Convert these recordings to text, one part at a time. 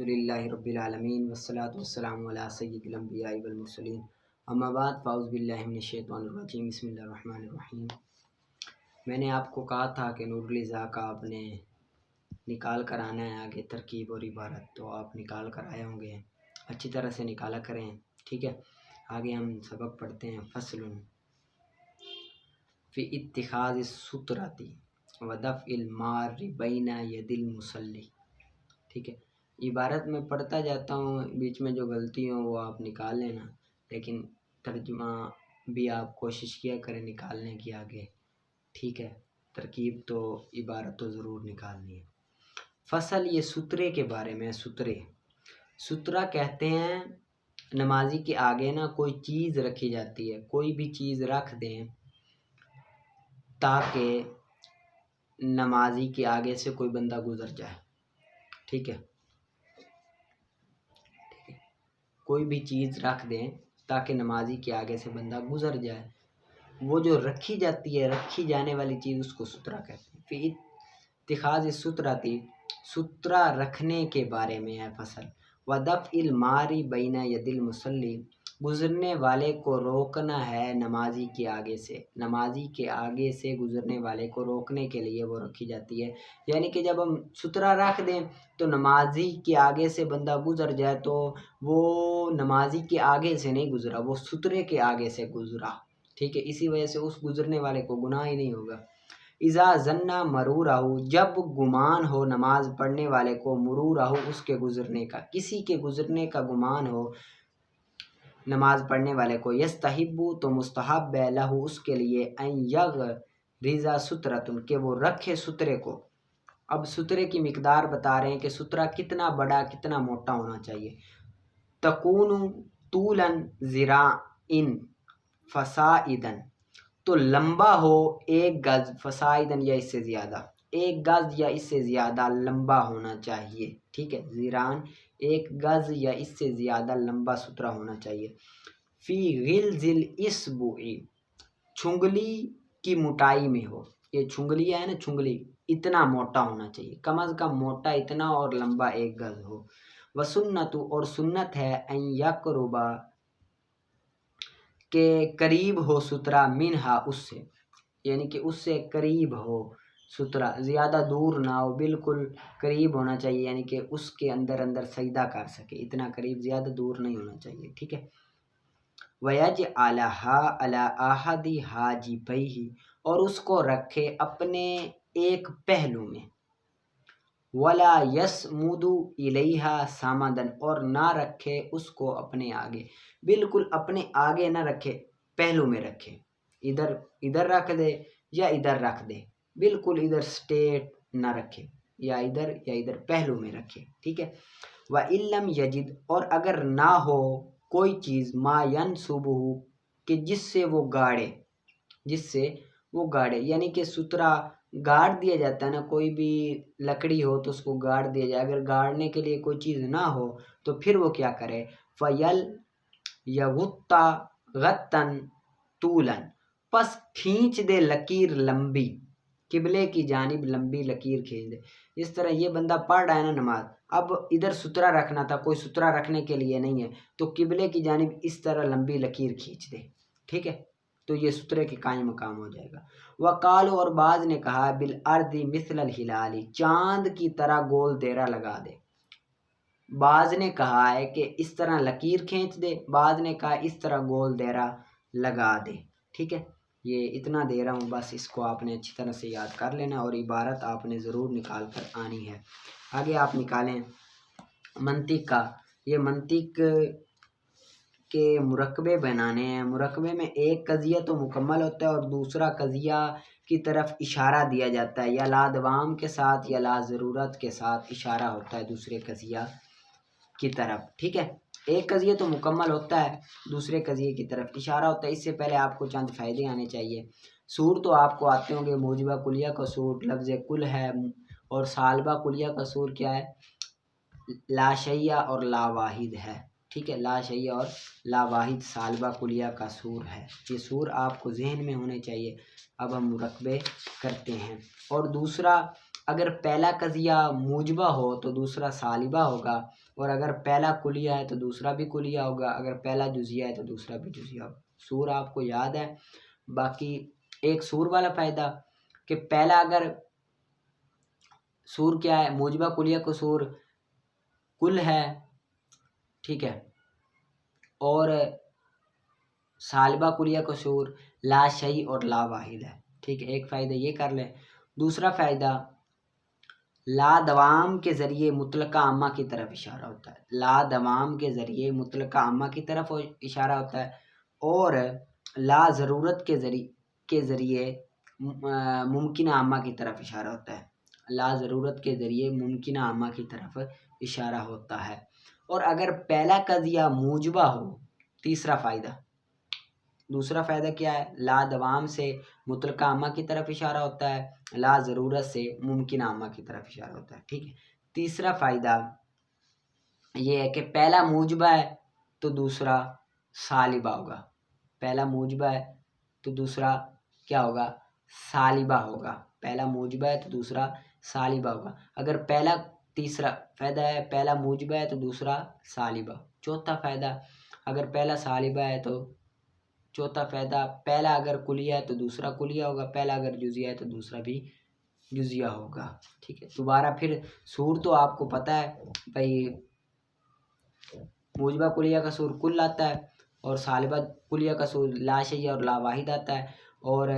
अल्हम्दुलिल्लाहि रब्बिल आलमीन वस्सलातु वस्सलामु अला सय्यिदिल अंबियाइ वल मुरसलीन अम्मा बाद फ़ाउज़ु बिल्लाहि मिनश शैतानिर रजीम बिस्मिल्लाहिर रहमानिर रहीम। मैंने आपको कहा था कि नूरुल इज़ा का आपने निकाल कर आना है आगे तरकीब और इबारत, तो आप निकाल कर आए होंगे, अच्छी तरह से निकाला करें। ठीक है, आगे हम सबक पढ़ते हैं। फसलुन फ़ी इत्तिखाज़ि सुतरती व दफ़इल मारि बैना यदिल मुसल्ली। ठीक है, इबारत में पढ़ता जाता हूँ, बीच में जो गलती हो वो आप निकाल लेना, लेकिन तर्जुमा भी आप कोशिश किया करें निकालने की आगे। ठीक है, तरकीब तो इबारत तो ज़रूर निकालनी है। फसल ये सुतरे के बारे में। सुतरा कहते हैं नमाजी के आगे ना कोई चीज़ रखी जाती है, कोई भी चीज़ रख दें ताकि नमाजी के आगे से कोई बंदा गुजर जाए। ठीक है, कोई भी चीज़ रख दें ताकि नमाजी के आगे से बंदा गुजर जाए, वो जो रखी जाती है, रखी जाने वाली चीज़, उसको सुतरा कहते हैं। फिर इत्तिखाज़ सुतराती, सुतरा रखने के बारे में है फसल। व दफ़इल मारी बैना यदिल मुसल्ली, गुज़रने वाले को रोकना है नमाजी के आगे से। नमाजी के आगे से गुज़रने वाले को रोकने के लिए वो रखी जाती है। यानी कि जब हम सुतरा रख दें तो नमाजी के आगे से बंदा गुज़र जाए तो वो नमाजी के आगे से नहीं गुज़रा, वो सुतरे के आगे से गुज़रा। ठीक है, इसी वजह से उस गुज़रने वाले को गुनाह ही नहीं होगा। इज़ा ज़न्ना मरूराहु, जब गुमान हो नमाज पढ़ने वाले को, मरूराहु उसके गुज़रने का, किसी के गुज़रने का गुमान हो नमाज पढ़ने वाले को, यस्तहिब्बु तो मुस्तहब है, लहु उसके लिए, अन यग़रिज़ा सुतरतुन के वो रखे सुतरे को। अब सुतरे की मिकदार बता रहे हैं कि सुतरा कितना बड़ा कितना मोटा होना चाहिए। तकूनु तूलन ज़िराइन फसाइदन, तो लंबा हो 1 गज, फसाइदन या इससे ज़्यादा, 1 गज या इससे ज़्यादा लंबा होना चाहिए। ठीक है, ज़िरान 1 गज या इससे ज़्यादा लंबा सुतरा होना चाहिए। फ़ी गिलज़िल इस्बुई, छुंगली की मोटाई में हो। ये छुंगली है ना, छुंगली इतना मोटा होना चाहिए, कम अज़ कम मोटा इतना और लंबा 1 गज हो। वसुन्नतु, और सुन्नत है, अन यक़रुबा के करीब हो सुतरा, मिनहा उससे, यानी कि उससे करीब हो सुतरा, ज़्यादा दूर ना हो, बिल्कुल करीब होना चाहिए, यानी कि उसके अंदर अंदर सजदा कर सके, इतना करीब, ज़्यादा दूर नहीं होना चाहिए। ठीक है, वयज अलहा अला आहदी हाजिबैही, और उसको रखे अपने एक पहलू में, वला यसमुदु इलैहा सामदन, और ना रखे उसको अपने आगे, बिल्कुल अपने आगे ना रखे, पहलू में रखे, इधर इधर रख दे या इधर रख दे, बिल्कुल इधर स्ट्रेट ना रखे, या इधर पहलू में रखे। ठीक है, व इल्लम यजिद, और अगर ना हो कोई चीज़, मा यनसुबहु कि जिससे वो गाड़े, यानी कि सुतरा गाड़ दिया जाता है ना, कोई भी लकड़ी हो तो उसको गाड़ दिया जाए, अगर गाड़ने के लिए कोई चीज़ ना हो तो फिर वो क्या करे, फ़यल यगुत्ता गत्तन तूलन, बस खींच दे लकीर लंबी, किबले की जानिब लंबी लकीर खींच दे। इस तरह ये बंदा पढ़ रहा है ना नमाज, अब इधर सुतरा रखना था, कोई सुतरा रखने के लिए नहीं है, तो किबले की जानिब इस तरह लंबी लकीर खींच दे। ठीक है, तो ये सुतरे के कायम मकाम हो जाएगा। वकाल, और बाज ने कहा, बिल अर्दी मिसलल हिलाली, चांद की तरह गोल देरा लगा दे। बाज ने कहा है कि इस तरह लकीर खींच दे, बाज ने कहा इस तरह गोल देरा लगा दे। ठीक है, ये इतना दे रहा हूँ, बस इसको आपने अच्छी तरह से याद कर लेना और इबारत आपने ज़रूर निकाल कर आनी है। आगे आप निकालें मंतिक का। ये मंतिक के मुरकबे बनाने हैं। मुरकबे में एक कज़िया तो मुकम्मल होता है और दूसरा कज़िया की तरफ इशारा दिया जाता है, या लादवाम के साथ या ला ज़रूरत के साथ इशारा होता है दूसरे कज़िया की तरफ। ठीक है, एक कज़िया तो मुकम्मल होता है, दूसरे कज़िये की तरफ इशारा होता है। इससे पहले आपको चंद फ़ायदे आने चाहिए। सूर तो आपको आते होंगे, मौजूबा कुलिया का सूर लफ्ज़ कुल है, और सालबा कुलिया का सूर क्या है, लाशैया और लावाहिद है। ठीक है, लाशैया और लावाहिद सालबा कुलिया का सूर है। ये सूर आपको जहन में होने चाहिए। अब हम मुरकबे करते हैं। और दूसरा, अगर पहला कजिया मूजबा हो तो दूसरा सालिबा होगा, और अगर पहला कुलिया है तो दूसरा भी कुलिया होगा, अगर पहला जुजिया है तो दूसरा भी जुजिया होगा। सूर आपको याद है। बाकी एक सूर वाला फ़ायदा कि पहला अगर सूर क्या है, मूजबा कुलिया को सूर कुल है, ठीक है, और सालिबा कुलिया को सूर ला शई और ला वाहिद है, ठीक है। एक फ़ायदा ये कर लें। दूसरा फ़ायदा ला दवाम के ज़रिए मुतलका अम्मा की तरफ इशारा होता है। ला दवाम के ज़रिए मुतलका अम्मा की तरफ इशारा होता है, और ला ज़रूरत के ज़रिए मुमकिन अम्मा की तरफ इशारा होता है। ला ज़रूरत के ज़रिए मुमकिन अम्मा की तरफ इशारा होता है। और अगर पहला कज़िया मूजबा हो, तीसरा फ़ायदा, दूसरा फ़ायदा क्या है, ला दवाम से मुतलका अम्मा की तरफ इशारा होता है, ला ज़रूरत से मुमकिन अम्मा की तरफ इशारा होता है, ठीक है। तीसरा फ़ायदा ये है कि पहला मूजबा है तो दूसरा सालिबा होगा। पहला मूजबा है तो दूसरा क्या होगा, सालिबा होगा। पहला मूजबा है तो दूसरा सालिबा होगा। अगर पहला, तीसरा फ़ायदा है पहला मूजबा है तो दूसरा सालिबा। चौथा फ़ायदा, अगर पहला सालिबा है तो चौथा फ़ायदा, पहला अगर कुलिया है तो दूसरा कुलिया होगा, पहला अगर जुजिया है तो दूसरा भी जुजिया होगा, ठीक है। दोबारा फिर सूर तो आपको पता है भाई, मूजबा कुलिया का सूर कुल आता है, और सालिबा कुलिया का सूर ला शैया और ला वाहिद आता है। और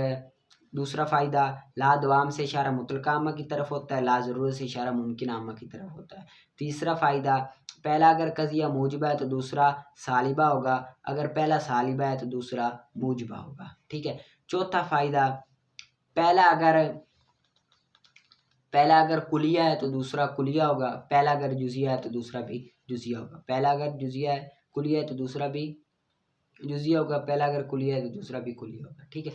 दूसरा फ़ायदा ला दवाम से इशारा मुतलका अम्मा की तरफ होता है, ला ज़रूरत से इशारा मुमकिन अम्मा की तरफ होता है। तीसरा फ़ायदा, पहला अगर कज़िया मूजबा है तो दूसरा सालिबा होगा, अगर पहला सालिबा है तो दूसरा मूजबा होगा, ठीक है। चौथा फ़ायदा, पहला अगर कुलिया है तो दूसरा कुलिया होगा, पहला अगर जुजिया है तो दूसरा भी जुजिया होगा। पहला अगर जुजिया है कुलिया है तो दूसरा भी जुजिया होगा, पहला अगर कुलिया है तो दूसरा भी कुलिया होगा, ठीक है।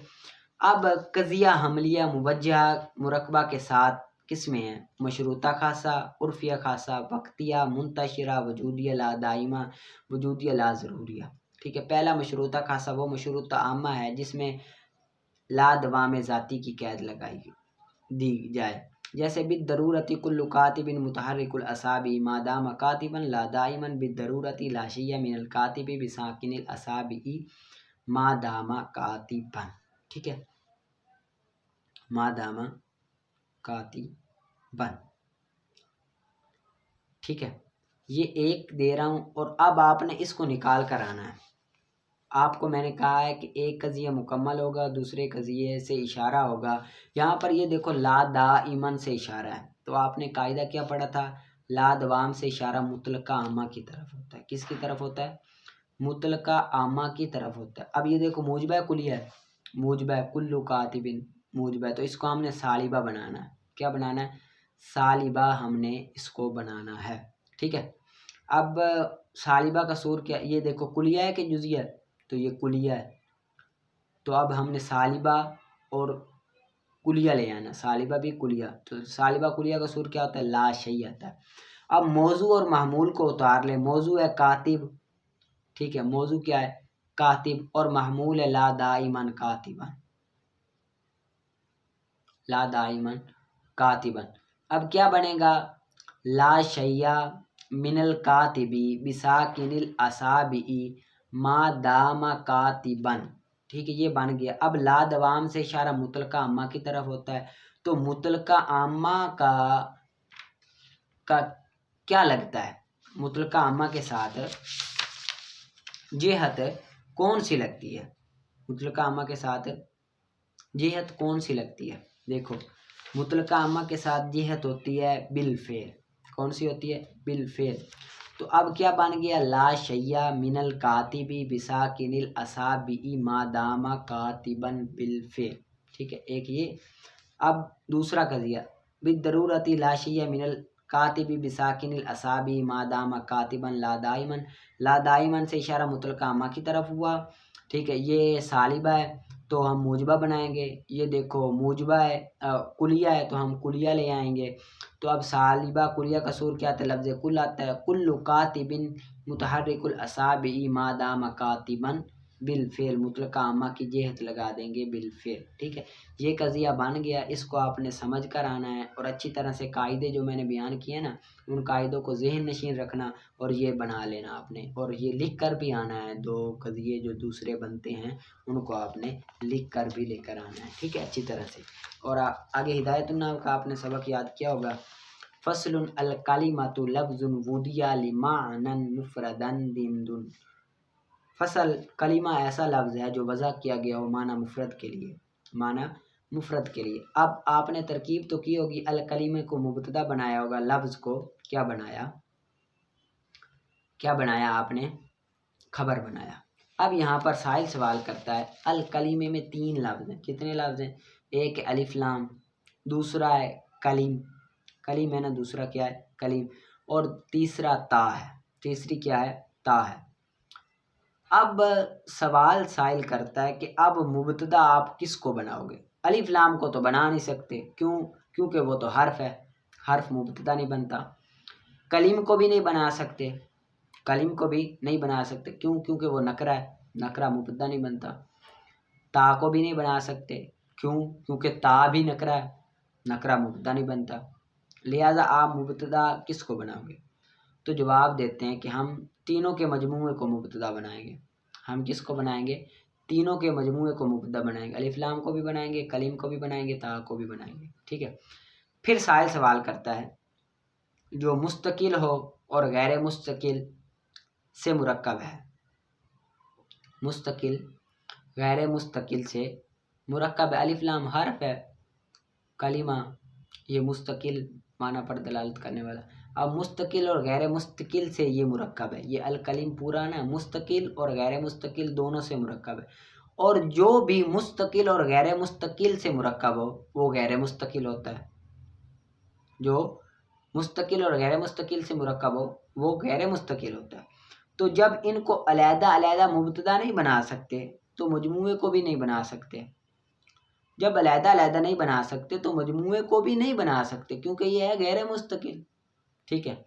अब कज़िया हमलिया मुवज्जहा मुरकबा के साथ किस्में हैं, मशरूता खासा, उर्फिया खासा, वक्तिया, मुंतशिरा, वजूदिया ला दाइमा, वजूदिया ला ज़रूरिया, ठीक है। पहला मशरूता खासा वो मशरूता आमा है जिसमें ला दवाम ज़ाती की कैद लगाई दी जाए, जैसे बिद्दरूरती कुल्लु कातिबिन मुतहर्रिकुल असाबी मादाम कातिबन ला दाइमन बिद्दरूरती ला शैया मिनल कातिबी बिसाकिनिल असाबी मादामा कातिबन, ठीक है, मादामा कातिबन, ठीक है। ये एक दे रहा हूँ, और अब आपने इसको निकाल कर आना है। आपको मैंने कहा है कि एक कज़िया मुकम्मल होगा, दूसरे कज़िये से इशारा होगा। यहाँ पर ये देखो ला दाइमन से इशारा है, तो आपने कायदा क्या पढ़ा था, ला दवाम से इशारा मुतलका आमा की तरफ होता है। किसकी तरफ होता है, मुतलका आमा की तरफ होता है। अब ये देखो मूजबा है कुलिया है, मूजबा है कुल्लु कातिबिन मूजबा है, तो इसको हमने सालिबा बनाना है। क्या बनाना है, सालिबा हमने इसको बनाना है, ठीक है। अब सालिबा का सूर क्या, ये देखो कुलिया है कि जुजिया है, तो ये कुलिया है, तो अब हमने सालिबा और कुलिया ले आना, सालिबा भी कुलिया, तो सालिबा कुलिया का सूर क्या होता है, ला शई आता है। अब मौजू और महमूल को उतार ले, मौजू है कातिब, ठीक है, मौजू क्या है कातिब, और महमूल है ला दाइमन कातिबन, ला दाइमन कातिबन। अब क्या बनेगा, ला शैया मिनल कातिबी बिसाकिनिल असाबी मा दामा कातिबन, ठीक है, ये बन गया। अब ला दवाम से इशारा मुतलका अम्मा की तरफ होता है, तो मुतलका अम्मा का क्या लगता है, मुतलका अम्मा के साथ जेहत कौन सी लगती है, मुतलका अम्मा के साथ जेहत कौन सी लगती है। देखो मुतलका अम्मा के साथ जेहत होती है बिलफेल, कौन सी होती है, बिलफेल। तो अब क्या बन गया, ला शैया मिनल कातिबी बिसाकिनिल असाबी मादामा कातिबन बिलफेल, ठीक है, एक ये। अब दूसरा कज़िया, बिद्दरूरती ला शैया मिनल कातिबी बिसाकिनिल असाबी मादामा कातिबन ला दाइमन, ला दाइमन से इशारा मुतलका अम्मा की तरफ हुआ, ठीक है। ये सालिबा है तो हम मूजबा बनाएंगे, ये देखो मूजबा है कुलिया है तो हम कुलिया ले आएंगे। तो अब सालिबा कुलिया का सूर क्या आता है, लफ्ज़ कुल आता है, कुल्लु कातिबिन मुतहर्रिकुल असाबी मादाम कातिबन बिल फेल मुतलका अम्मा की जेहत लगा देंगे बिल फेल। ठीक है, ये कज़िया बन गया। इसको आपने समझ कर आना है और अच्छी तरह से कायदे जो मैंने बयान किए ना, उन कायदों को ज़हन नशीन रखना और ये बना लेना आपने, और ये लिख कर भी आना है। दो कज़िये जो दूसरे बनते हैं उनको आपने लिख कर भी लेकर आना है। ठीक है, अच्छी तरह से। और आगे हिदायतुन्नाव का आपने सबक याद किया होगा। फसलुन अल कलिमतु लफ्जुन वुदिया लिमानन मुफरदन दिमदुन। फसल कलीमा ऐसा लफ्ज़ है जो वज़ा किया गया हो माना मुफरद के लिए, माना मुफरद के लिए। अब आपने तरकीब तो की होगी, अल कलीमे को मुबतदा बनाया होगा, लफ्ज़ को क्या बनाया आपने, खबर बनाया। अब यहाँ पर साहिल सवाल करता है, अल कलीमे में 3 लफ्ज़ हैं। कितने लफ्ज़ हैं? एक है अलिफ लाम, दूसरा है कलीम है ना, दूसरा क्या है, कलीम, और तीसरा ता है, तीसरी क्या है, ता है। अब सवाल साइल करता है कि अब मुबतदा आप किसको बनाओगे? अलिफ लाम को तो बना नहीं सकते, क्यों? क्योंकि वो तो हर्फ है, हर्फ मुबतदा नहीं बनता। कलीम को भी नहीं बना सकते, कलीम को भी नहीं बना सकते, क्यों? क्योंकि वो नकरा है, नकरा मुबतदा नहीं बनता। ता को भी नहीं बना सकते, क्यों? क्योंकि ता भी नकरा है, नकरा मुबतदा नहीं बनता। लिहाजा आप मुबतदा किसको बनाओगे? तो जवाब देते हैं कि हम तीनों के मजमूए को मुबतदा बनाएंगे। हम किसको बनाएंगे? तीनों के मजमूए को मुबतदा बनाएंगे। अलिफ लाम को भी बनाएंगे, कलीम को भी बनाएंगे, ता को भी बनाएंगे। ठीक है, फिर साहिल सवाल करता है, जो मुस्तकिल हो और गैर मुस्तकिल से मुरक्कब है, मुस्तकिल गैर मुस्तकिल से मुरक्कब है। अलिफ लाम हर्फ है, कलीमा ये मुस्तकिल माना पर दलालत करने वाला। अब मुस्तकिल और गैर मुस्तकिल से ये मुरक्कब है, ये अल कलीम पूरा ना मुस्तकिल और गैर मुस्तकिल दोनों से मुरक्कब है। और जो भी मुस्तकिल और गैर मुस्तकिल से मुरक्कब हो वो गैर मुस्तकिल होता है। जो मुस्तकिल और गैर मुस्तकिल से मुरक्कब हो वो गैर मुस्तकिल होता है। तो जब इनको अलहदा अलहदा मुबतदा नहीं बना सकते तो मजमूए को भी नहीं बना सकते। जब अलहदा अलहदा नहीं बना सकते तो मजमूए को भी नहीं बना सकते, क्योंकि ये है गैर मुस्तकिल। ठीक है,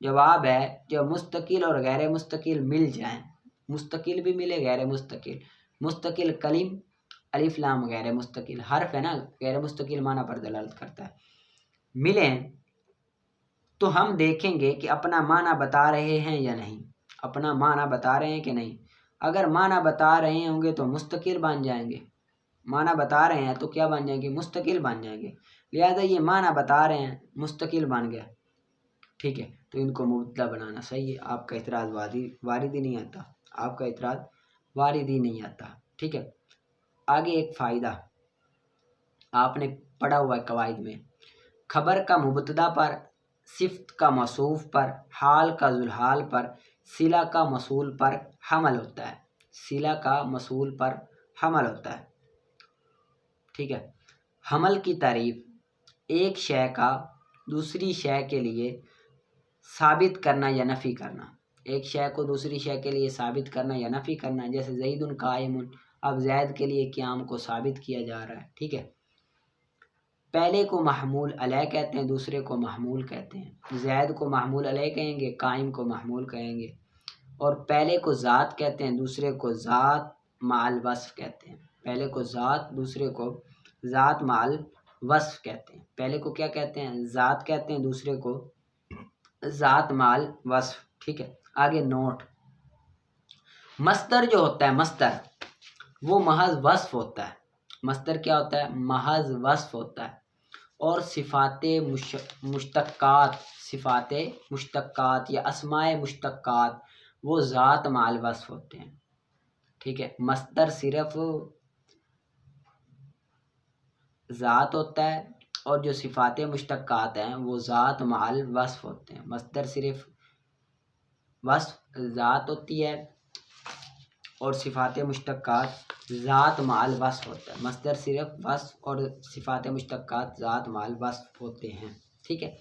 जवाब है जब मुस्तकिल और गैर मुस्तकिल मिल जाएं, मुस्तकिल भी मिले गैर मुस्तकिल, मुस्तकिल कलीम अलिफ लाम गैर मुस्तकिल हर्फ है ना, गैर मुस्तकिल माना पर दलालत करता है, मिलें तो हम देखेंगे कि अपना माना बता रहे हैं या नहीं, अपना माना बता रहे हैं कि नहीं। अगर माना बता रहे होंगे तो मुस्तकिल बन जाएंगे, माना बता रहे हैं तो क्या बन जाएंगे, मुस्तकिल बन जाएंगे। लिहाजा ये माना बता रहे हैं मुस्तकिल बन गया। ठीक है, तो इनको मुबतदा बनाना सही है। आपका इतराज़ वारिद ही नहीं आता, आपका इतराज़ वारिद ही नहीं आता। ठीक है, आगे एक फ़ायदा आपने पढ़ा हुआ है कवायद में, खबर का मुबतदा पर, सिफ्त का मसूफ पर, हाल का जुलहाल पर, सिला का मसूल पर हमल होता है, सिला का मसूल पर हमल होता है। ठीक है, हमल की तारीफ एक शय का दूसरी शय के लिए साबित करना या नफ़ी करना, एक शय को दूसरी शय के लिए साबित करना या नफ़ी करना। जैसे ज़ैदुन कायमुन, अब जैद के लिए क़याम को साबित किया जा रहा है। ठीक है, पहले को महमूल अलैह कहते हैं, दूसरे को महमूल कहते हैं। जैद को महमूल अलैह कहेंगे, कायम को महमूल कहेंगे। और पहले को ज़ात कहते हैं, दूसरे को ज़ात माल वस्फ कहते हैं। पहले को ज़ात, दूसरे को ज़ात माल वस्फ कहते हैं। पहले को क्या कहते हैं, ज़ात कहते हैं, दूसरे को ज़ात माल वस्फ। ठीक है, आगे नोट, मस्दर जो होता है, मस्दर वो महज वस्फ होता है। मस्दर क्या होता है, महज वस्फ होता है। और सिफ़ाते मुश्तक्कात, सिफ़ाते मुश्तक्कात या अस्माए मुश्तक्कात वो ज़ात माल वस्फ होते हैं। ठीक है, मस्दर सिर्फ ज़ात होता है और जो सिफ़ाते मुश्तक्कात हैं वो ज़ात माल वस्फ होते हैं। मस्दर सिर्फ वस्फ ज़ात होती है और सिफ़ाते मुश्तक्कात ज़ात माल वस्फ होता है। मस्दर सिर्फ वस्फ और सिफ़ाते मुश्तक्कात ज़ात माल वस्फ होते हैं। ठीक है,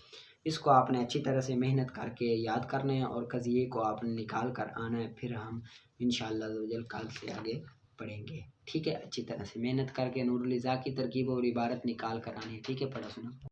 इसको आपने अच्छी तरह से मेहनत करके याद करना है और कज़िये को आपने निकाल कर आना है, फिर हम इंशाअल्लाह अज़्ज़वजल कल से आगे पढ़ेंगे। ठीक है, अच्छी तरह से मेहनत करके नूरुल इज़ा की तरकीब और इबारत निकाल कर आनी है। ठीक है, पढ़ा सुना।